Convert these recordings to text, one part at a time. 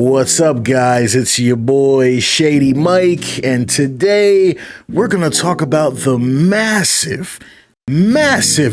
What's up, guys? It's your boy Shady Mike, and today we're gonna talk about the massive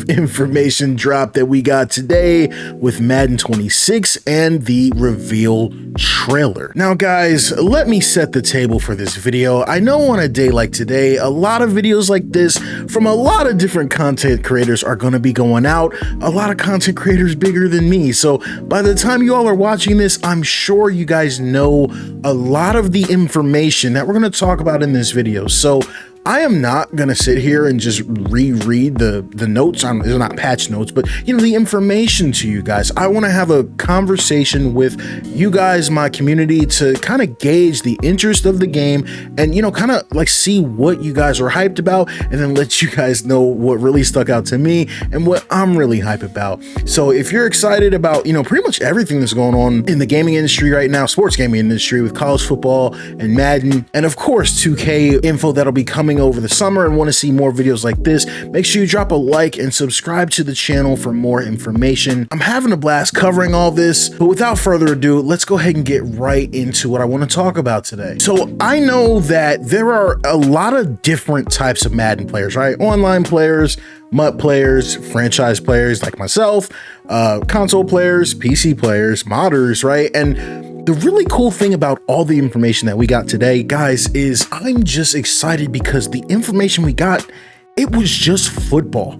information drop that we got today with Madden 26 and the reveal trailer. Now guys, let me set the table for this video. I know on a day like today, a lot of videos like this from a lot of different content creators are going to be going out. A lot of content creators bigger than me. So by the time you all are watching this, I'm sure you guys know a lot of the information that we're going to talk about in this video. So I am not going to sit here and just reread the notes. They're not patch notes, but the information to you guys. I want to have a conversation with you guys, my community, to kind of gauge the interest of the game and, kind of like see what you guys are hyped about, and then let you guys know what really stuck out to me and what I'm really hyped about. So if you're excited about, pretty much everything that's going on in the gaming industry right now, sports gaming industry with college football and Madden, and of course 2K info that'll be coming over the summer, and want to see more videos like this, make sure you drop a like and subscribe to the channel for more information. I'm having a blast covering all this, but without further ado, let's go ahead and get right into what I want to talk about today. So I know that there are a lot of different types of Madden players, right? Online players, MUT players, franchise players like myself, console players, PC players, modders, right? And the really cool thing about all the information that we got today, guys, is I'm just excited because the information we got, it was just football.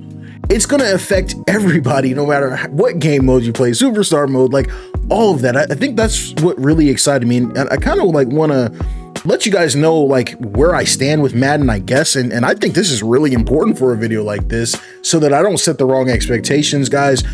It's going to affect everybody, no matter what game mode you play, superstar mode, like all of that. I think that's what really excited me. And I kind of want to let you guys know where I stand with Madden, I guess. And I think this is really important for a video like this so that I don't set the wrong expectations, guys.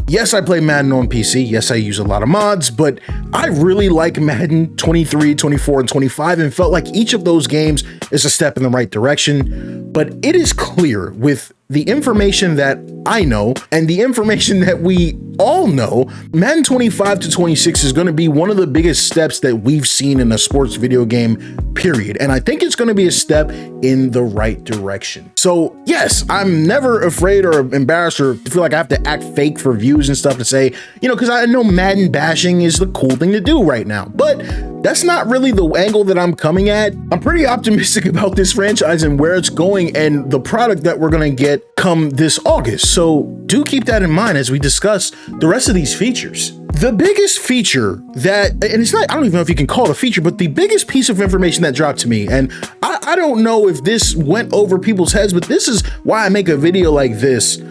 Yes, I play Madden on PC. Yes, I use a lot of mods, but I really like Madden 23, 24, and 25 and felt like each of those games is a step in the right direction. But it is clear with the information that I know and the information that we all know, Madden 25 to 26 is going to be one of the biggest steps that we've seen in a sports video game, period. And I think it's going to be a step in the right direction. So yes, I'm never afraid or embarrassed or feel like I have to act fake for views and stuff to say, because I know Madden bashing is the cool thing to do right now, but that's not really the angle that I'm coming at. I'm pretty optimistic about this franchise and where it's going and the product that we're going to get come this August. So do keep that in mind as we discuss the rest of these features. The biggest feature that, and it's not, I don't even know if you can call it a feature, but the biggest piece of information that dropped to me, and I don't know if this went over people's heads, but this is why I make a video like this.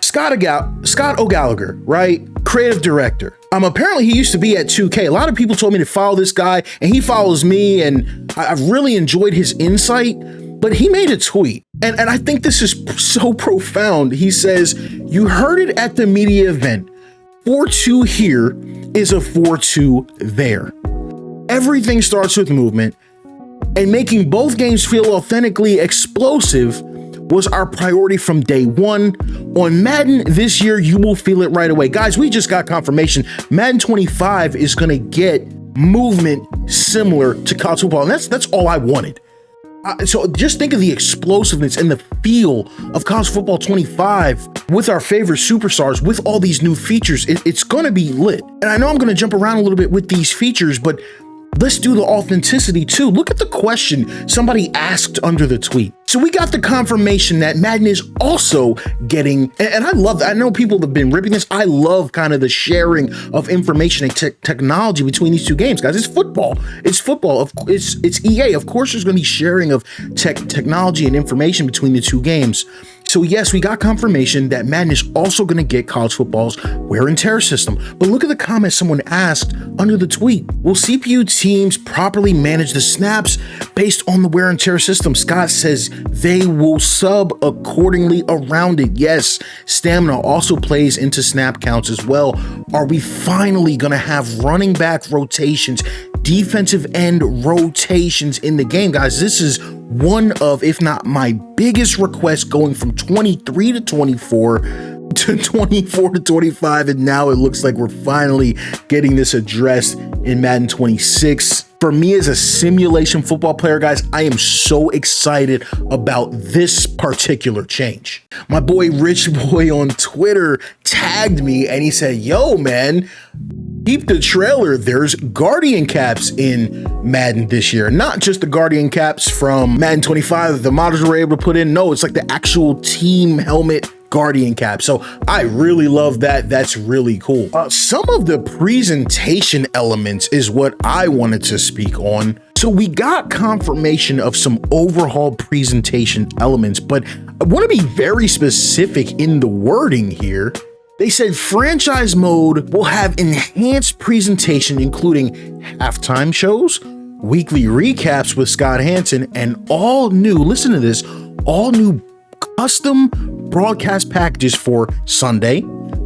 Scott O'Gallagher, right? Creative director. Apparently he used to be at 2K. A lot of people told me to follow this guy, and he follows me, and I've really enjoyed his insight. But he made a tweet, and I think this is so profound. He says, "You heard it at the media event. 4-2 here is a 4-2 there. Everything starts with movement, and making both games feel authentically explosive was our priority from day one. On Madden this year, you will feel it right away." Guys, we just got confirmation. Madden 25 is going to get movement similar to college football, and that's all I wanted. So just think of the explosiveness and the feel of college football 25 with our favorite superstars, with all these new features. It's going to be lit. And I know I'm going to jump around a little bit with these features, but let's do the authenticity too. Look at the question somebody asked under the tweet. So we got the confirmation that Madden is also getting, and I love that. I know people have been ripping this. I love kind of the sharing of information and technology between these two games, guys. It's football. It's football. It's EA. Of course, there's going to be sharing of technology and information between the two games. So yes, we got confirmation that Madden is also going to get college football's wear and tear system. But look at the comment someone asked under the tweet. Will CPU teams properly manage the snaps based on the wear and tear system? Scott says they will sub accordingly around it. Yes, stamina also plays into snap counts as well. Are we finally going to have running back rotations, defensive end rotations in the game? Guys, this is one of, if not my biggest request, going from 23 to 24 to 24 to 25, and now it looks like we're finally getting this addressed in Madden 26. For me as a simulation football player, guys, I am so excited about this particular change. My boy Rich Boy on Twitter tagged me and he said, yo, man, keep the trailer. There's Guardian caps in Madden this year. Not just the Guardian caps from Madden 25 that the modders were able to put in. No, it's like the actual team helmet Guardian cap. So I really love that. That's really cool. Some of the presentation elements is what I wanted to speak on. So we got confirmation of some overhauled presentation elements, but I want to be very specific in the wording here. They said franchise mode will have enhanced presentation, including halftime shows, weekly recaps with Scott Hansen, and all new, listen to this, all new custom broadcast packages for Sunday,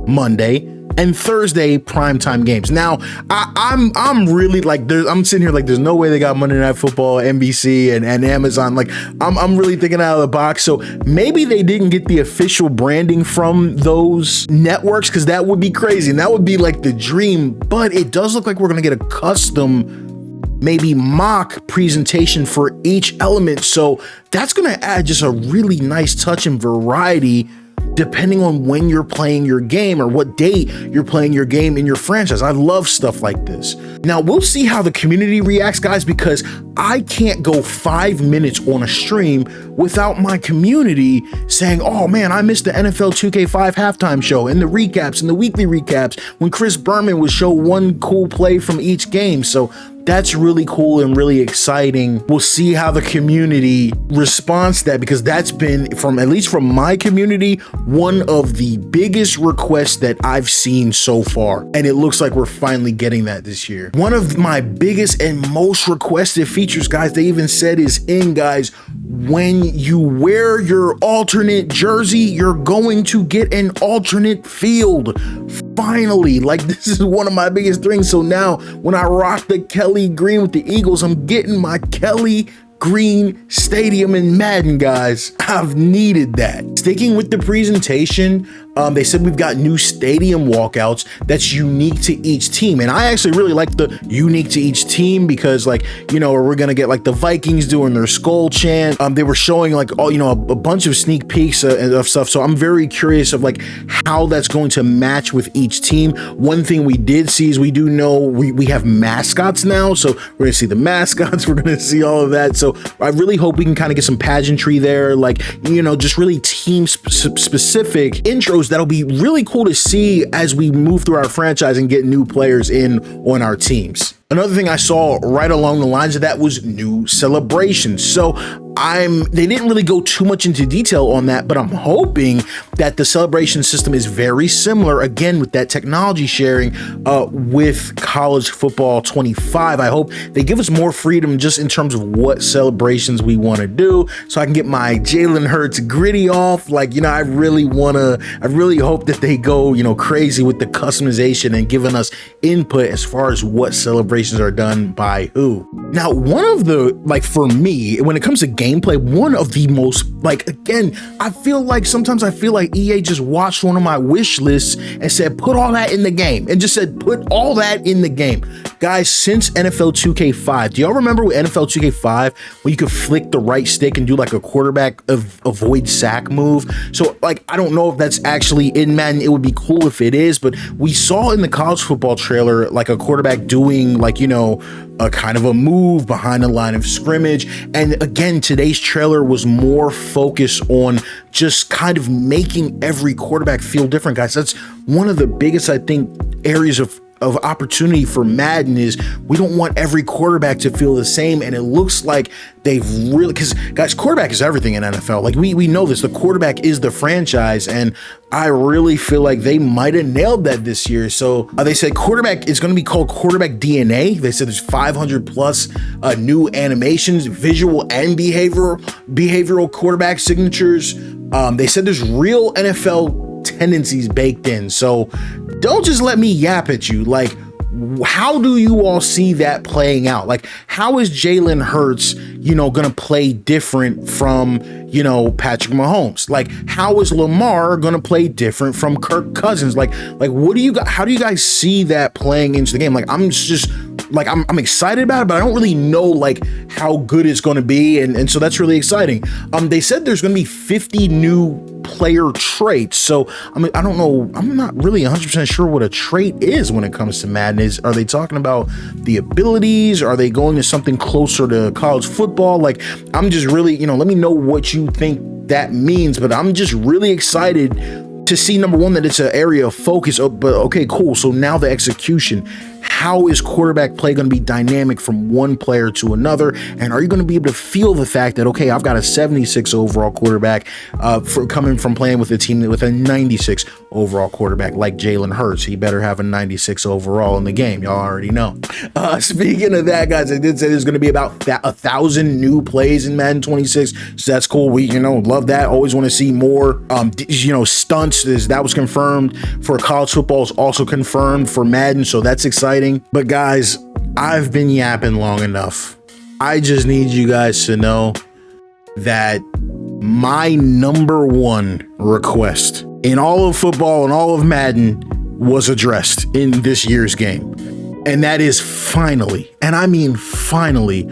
Monday, and Thursday primetime games. Now, I'm really like, I'm sitting here like, there's no way they got Monday Night Football, NBC, and Amazon. Like, I'm really thinking out of the box. So maybe they didn't get the official branding from those networks, because that would be crazy and that would be like the dream. But it does look like we're gonna get a custom, maybe mock presentation for each element. So that's gonna add just a really nice touch and variety depending on when you're playing your game or what date you're playing your game in your franchise. I love stuff like this. Now we'll see how the community reacts, guys, because I can't go 5 minutes on a stream without my community saying, oh man, I missed the NFL 2K5 halftime show and the recaps and the weekly recaps when Chris Berman would show one cool play from each game. So that's really cool and really exciting. We'll see how the community responds to that, because that's been, from at least from my community, one of the biggest requests that I've seen so far. And it looks like we're finally getting that this year. One of my biggest and most requested features, guys, they even said is in, guys, when you wear your alternate jersey, you're going to get an alternate field. Finally, like, this is one of my biggest things. So now when I rock the Kelly green with the Eagles, I'm getting my Kelly green stadium in Madden, guys. I've needed that. Sticking with the presentation, they said we've got new stadium walkouts that's unique to each team. And I actually really like the unique to each team, because, like, you know, we're gonna get like the Vikings doing their skull chant. They were showing like all, you know, a bunch of sneak peeks of stuff. So I'm very curious of like how that's going to match with each team. One thing we did see is we do know we have mascots now. So we're gonna see the mascots, we're gonna see all of that. So I really hope we can kind of get some pageantry there, like, you know, just really team specific intros that'll be really cool to see as we move through our franchise and get new players in on our teams. Another thing I saw right along the lines of that was new celebrations. So they didn't really go too much into detail on that, but I'm hoping that the celebration system is very similar, again, with that technology sharing with College Football 25. I hope they give us more freedom just in terms of what celebrations we want to do, so I can get my Jalen Hurts gritty off. Like, you know, I really hope that they go, you know, crazy with the customization and giving us input as far as what celebrations are done by who. Now, one of the, like, for me, when it comes to gameplay, one of the most, like, again, I feel like sometimes I feel like EA just watched one of my wish lists and said, put all that in the game, and just said, put all that in the game. Guys, since NFL 2K5, do y'all remember with NFL 2K5 when you could flick the right stick and do like a quarterback avoid sack move? So, like, I don't know if that's actually in Madden. It would be cool if it is, but we saw in the college football trailer like a quarterback doing, like, you know, a kind of a move behind the line of scrimmage. And again, today's trailer was more focused on just kind of making every quarterback feel different, guys. That's one of the biggest, I think, areas of opportunity for Madden is we don't want every quarterback to feel the same. And it looks like they've really, because, guys, quarterback is everything in NFL. Like, we know this, the quarterback is the franchise, and I really feel like they might have nailed that this year. So they said quarterback is going to be called quarterback DNA. They said there's 500 plus new animations, visual and behavioral quarterback signatures. They said there's real NFL tendencies baked in. So don't just let me yap at you. Like, how do you all see that playing out? Like, how is Jalen Hurts, you know, gonna play different from, you know, Patrick Mahomes? Like, how is Lamar gonna play different from Kirk Cousins? Like what do you guys, how do you guys see that playing into the game? Like, I'm just like I'm excited about it, but I don't really know like how good it's going to be, and so that's really exciting. They said there's going to be 50 new player traits. So I mean, I don't know, I'm not really 100% sure what a trait is when it comes to Madden. Are they talking about the abilities? Are they going to something closer to college football? Like, I'm just really, let me know what you think that means, but I'm just really excited to see, number one, that it's an area of focus. But okay, cool. So now the execution. How is quarterback play going to be dynamic from one player to another? And are you going to be able to feel the fact that, okay, I've got a 76 overall quarterback for coming from playing with a team with a 96 overall quarterback like Jalen Hurts? He better have a 96 overall in the game. Y'all already know. Speaking of that, guys, I did say there's going to be about 1,000 new plays in Madden 26. So that's cool. We, love that. Always want to see more, stunts. That was confirmed for college football, is also confirmed for Madden. So that's exciting. But guys, I've been yapping long enough. I just need you guys to know that my number one request in all of football and all of Madden was addressed in this year's game. And that is finally, and I mean finally,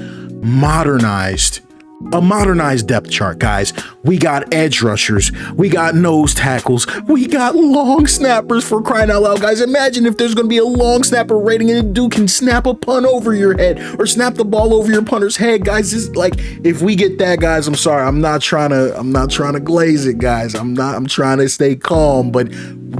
a modernized depth chart, guys. We got edge rushers, we got nose tackles, we got long snappers, for crying out loud, guys. Imagine if there's gonna be a long snapper rating and a dude can snap a punt over your head or snap the ball over your punter's head, guys. This, like, if we get that, guys, I'm sorry, I'm not trying to glaze it, guys. I'm trying to stay calm, but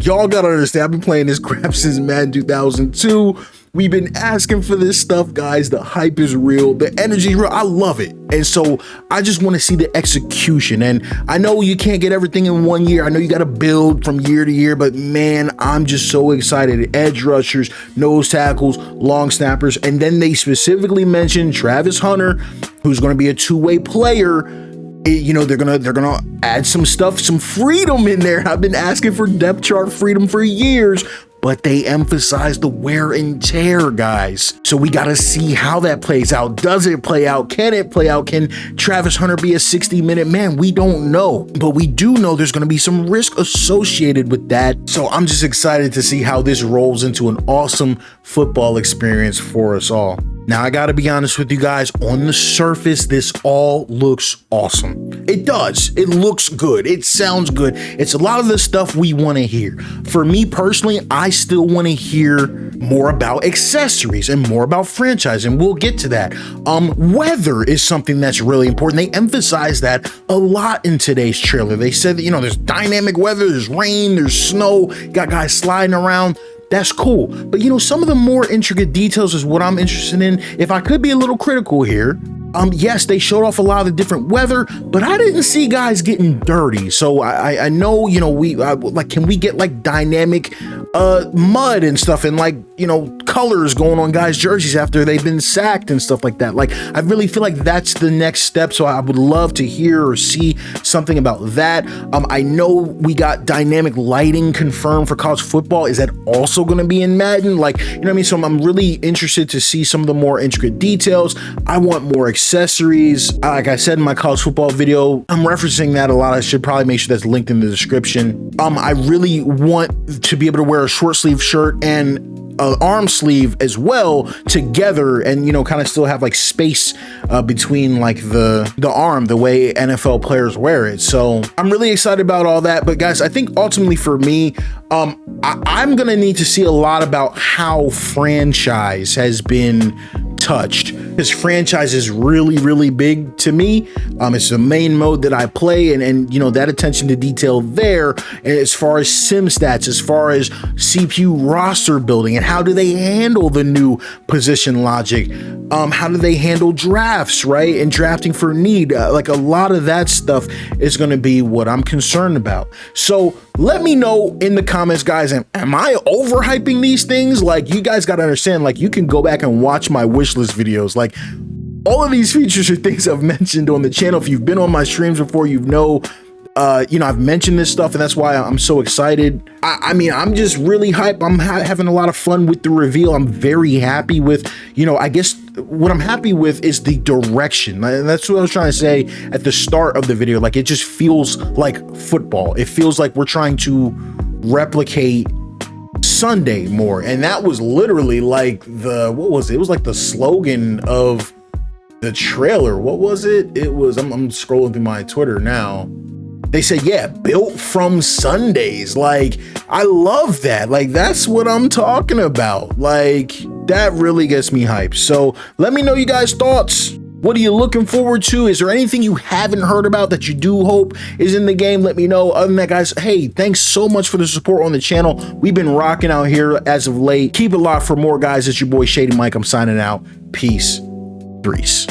y'all gotta understand, I've been playing this crap since Madden 2002. We've been asking for this stuff, guys. The hype is real. The energy is real. I love it. And so I just want to see the execution. And I know you can't get everything in 1 year. I know you got to build from year to year, but man, I'm just so excited. Edge rushers, nose tackles, long snappers. And then they specifically mentioned Travis Hunter, who's going to be a two-way player. They're gonna add some stuff, some freedom in there. I've been asking for depth chart freedom for years, but they emphasize the wear and tear, guys. So we gotta see how that plays out. Does it play out? Can it play out? Can Travis Hunter be a 60-minute man? We don't know, but we do know there's gonna be some risk associated with that. So I'm just excited to see how this rolls into an awesome football experience for us all. Now, I gotta be honest with you guys, on the surface, this all looks awesome. It does. It looks good. It sounds good. It's a lot of the stuff we wanna hear. For me personally, I still wanna hear more about accessories and more about franchise, and we'll get to that. Weather is something that's really important. They emphasize that a lot in today's trailer. They said that, there's dynamic weather, there's rain, there's snow, got guys sliding around. That's cool. But some of the more intricate details is what I'm interested in. If I could be a little critical here, yes, they showed off a lot of the different weather, but I didn't see guys getting dirty. So I know, can we get like dynamic mud and stuff, and colors going on guys' jerseys after they've been sacked and stuff like that? Like, I really feel like that's the next step. So I would love to hear or see something about that. I know we got dynamic lighting confirmed for college football. Is that also going to be in Madden? So I'm really interested to see some of the more intricate details. I want more accessories. Like I said in my college football video, I'm referencing that a lot. I should probably make sure that's linked in the description. I really want to be able to wear a short sleeve shirt and arm sleeve as well together, and kind of still have like space between like the arm, the way NFL players wear it. So I'm really excited about all that. But guys, I think ultimately for me, I'm gonna need to see a lot about how franchise has been touched. This franchise is really, really big to me. It's the main mode that I play, and that attention to detail there, and as far as sim stats, as far as CPU roster building, and how do they handle the new position logic, how do they handle drafts, right, and drafting for need, like a lot of that stuff is going to be what I'm concerned about. So let me know in the comments, guys, am I overhyping these things? Like, you guys got to understand, like, you can go back and watch my wishlist videos. Like, all of these features are things I've mentioned on the channel. If you've been on my streams before, I've mentioned this stuff, and that's why I'm so excited. I'm just really hyped. I'm having a lot of fun with the reveal. I'm very happy with, I guess what I'm happy with is the direction. And that's what I was trying to say at the start of the video. Like, it just feels like football. It feels like we're trying to replicate Sunday more. And that was literally like the, what was it? It was like the slogan of the trailer. What was it? It was, I'm scrolling through my Twitter now. They said, yeah, built from Sundays. Like, I love that. Like, that's what I'm talking about. Like, that really gets me hyped. So let me know you guys' thoughts. What are you looking forward to? Is there anything you haven't heard about that you do hope is in the game? Let me know. Other than that, guys, hey, thanks so much for the support on the channel. We've been rocking out here as of late. Keep it locked for more, guys. It's your boy Shady Mike. I'm signing out. Peace. Breeze.